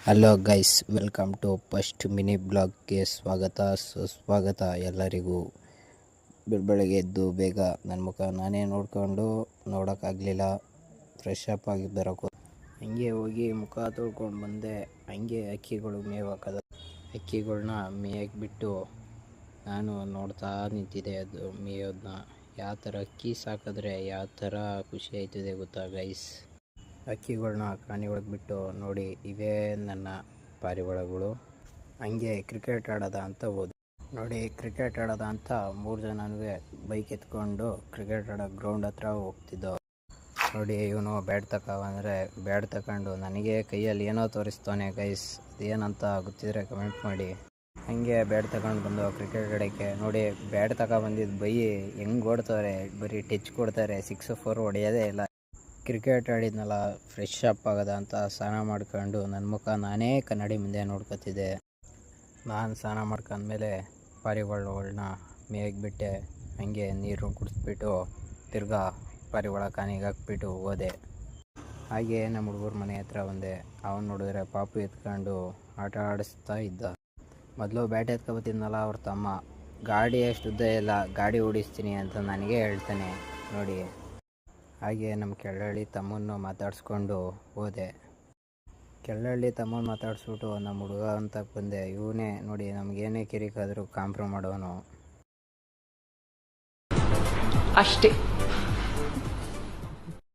Hello guys, welcome to first mini ಬ್ಲಾಗ್ಗೆ ಸ್ವಾಗತ ಸುಸ್ವಾಗತ. ಎಲ್ಲರಿಗೂ ಬೆಳಗ್ಗೆ ಎದ್ದು ಬೇಗ ನನ್ನ ಮುಖ ನಾನೇ ನೋಡೋಕ್ಕಾಗಲಿಲ್ಲ. ಫ್ರೆಶ್ ಅಪ್ ಆಗಿ ಬರೋಕ್ಕೂ ಹಂಗೆ ಹೋಗಿ ಮುಖ ತೊಳ್ಕೊಂಡು ಬಂದೆ. ಹಂಗೆ ಅಕ್ಕಿಗಳು ಮೇವು ಹಾಕೋದು, ಅಕ್ಕಿಗಳ್ನ ಮೇಯಕ್ಕೆ ಬಿಟ್ಟು ನಾನು ನೋಡ್ತಾ ನಿಂತಿದ್ದೆ. ಅದು ಮೇಯೋದನ್ನ ಯಾವ ಥರ ಅಕ್ಕಿ ಸಾಕಿದ್ರೆ ಯಾವ ಥರ ಖುಷಿ ಆಯ್ತದೆ ಗೊತ್ತಾ ಗೈಸ್. ಅಕ್ಕಿಗಳ್ನ ಕಾಣಿ ಒಳಗೆ ಬಿಟ್ಟು ನೋಡಿ, ಇವೇ ನನ್ನ ಪಾರಿವಾಳಗಳು. ಹಂಗೆ ಕ್ರಿಕೆಟ್ ಆಡೋದ ಅಂತ ಹೋದೆ. ನೋಡಿ, ಕ್ರಿಕೆಟ್ ಆಡೋದ ಅಂತ 3 ಜನನೂ ಬೈಕ್ ಎತ್ಕೊಂಡು ಕ್ರಿಕೆಟ್ ಆಡೋ ಗ್ರೌಂಡ್ ಹತ್ರ ಹೋಗ್ತಿದ್ದೋ. ನೋಡಿ, ಇವನು ಬ್ಯಾಟ್ ಅಂದರೆ ಬ್ಯಾಟ್ ತಗೊಂಡು ನನಗೆ ಕೈಯಲ್ಲಿ ಏನೋ ತೋರಿಸ್ತಾನೆ ಗೈಸ್. ಅದೇನಂತ ಗೊತ್ತಿದ್ರೆ ಕಮೆಂಟ್ ಮಾಡಿ. ಹಂಗೆ ಬ್ಯಾಟ್ ತಗೊಂಡು ಬಂದು ಕ್ರಿಕೆಟ್ ಆಡೋಕ್ಕೆ. ನೋಡಿ, ಬ್ಯಾಟ್ ಬಂದಿದ್ದು ಬೈ ಹೆಂಗೆ ಓಡ್ತವ್ರೆ, ಬರೀ ಟಚ್ ಕೊಡ್ತಾರೆ, 6-4 ಹೊಡೆಯೋದೇ ಇಲ್ಲ. ಕ್ರಿಕೆಟ್ ಆಡಿದ್ನಲ್ಲ, ಫ್ರೆಶ್ ಅಪ್ ಆಗೋದ ಅಂತ ಸ್ನಾನ ಮಾಡ್ಕೊಂಡು ನನ್ನ ಮುಖ ನಾನೇ ಕನ್ನಡಿ ಮುಂದೆ ನೋಡ್ಕೊತಿದ್ದೆ. ನಾನು ಸ್ನಾನ ಮಾಡ್ಕೊಂಡ್ಮೇಲೆ ಪಾರಿವಾಳಗಳನ್ನ ಮೇಯಕ್ಕೆ ಬಿಟ್ಟೆ. ಹಂಗೆ ನೀರು ಕುಡಿಸ್ಬಿಟ್ಟು ತಿರ್ಗಾ ಪಾರಿವಾಳ ಕಾನಿಗೆ ಹಾಕ್ಬಿಟ್ಟು ಹೋದೆ. ಹಾಗೆ ನಮ್ಮ ಹುಡುಗರ ಮನೆ ಹತ್ರ ಬಂದೆ. ಅವನು ನೋಡಿದ್ರೆ ಪಾಪು ಎತ್ಕೊಂಡು ಆಟ ಆಡಿಸ್ತಾ ಇದ್ದ. ಮೊದಲು ಬ್ಯಾಟ್ ಎತ್ಕೊಬತ್ತಿದ್ನಲ್ಲ ಅವ್ರ ತಮ್ಮ, ಗಾಡಿ ಅಷ್ಟು ಉದ್ದ ಇಲ್ಲ, ಗಾಡಿ ಓಡಿಸ್ತೀನಿ ಅಂತ ನನಗೆ ಹೇಳ್ತಾನೆ. ನೋಡಿ, ಹಾಗೆ ನಮ್ಮ ಕೆಳ್ಳಹಳ್ಳಿ ತಮ್ಮನ್ನು ಮಾತಾಡಿಸ್ಕೊಂಡು ಹೋದೆ. ಕೆಳ್ಳಹಳ್ಳಿ ತಮ್ಮನ್ನು ಮಾತಾಡಿಸ್ಬಿಟ್ಟು ನಮ್ಮ ಹುಡುಗ ಅಂತ ಬಂದೆ. ಇವನೇ ನೋಡಿ, ನಮಗೇನೇ ಕಿರಿಕಾದರೂ ಕಾಂಪ್ರೋ ಮಾಡೋನು ಅಷ್ಟೇ.